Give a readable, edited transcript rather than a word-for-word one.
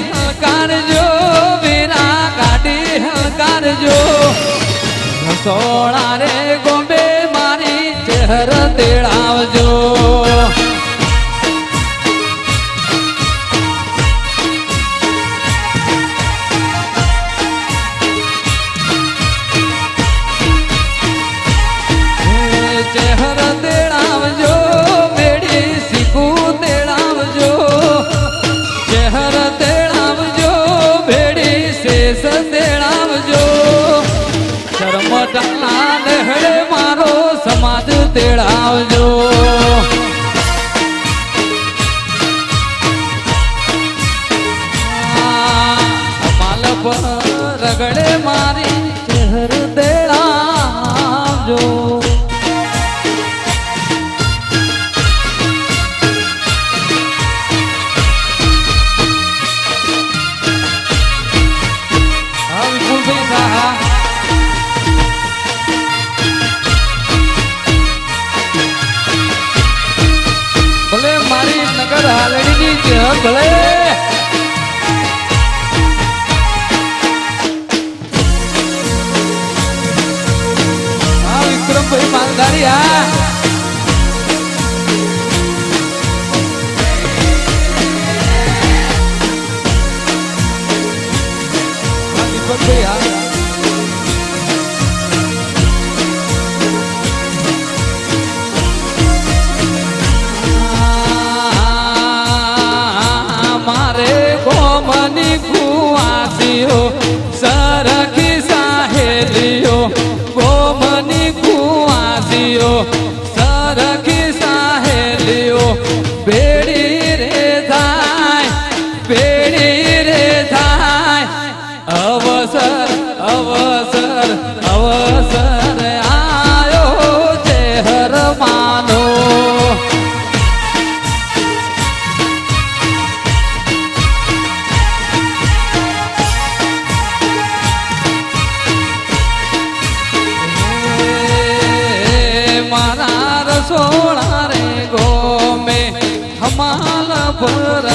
હલકારજો વીરા ગાડી હલકારજો રસોડા રે ગોંબે મારી ચહેર તેડાવજો ચહેર તેડાવજો બેડી શીખું તેડાવજો ચહેર તેડાવજો બેડી શેષ તેડાવજો શરમટા લહેડે મારો સમાજ તેડાવજો માલ પર રગડે મારી ચહેર તેડાવજો ભલે મારી નગર હાલડીની ચહેર ભલે વિક્રમભાઈ માલધારી હા દીપકભાઈ હા ગોમની કુવાસીઓ સરખી સાહેલીઓ ગોમની કુવાસીઓ સરખી સાહેલીઓ બેડી રે થાય અવસર અવસર અવસર આયો ચહેર માનો મારા રસોડા રે ગોમે હમાલ પર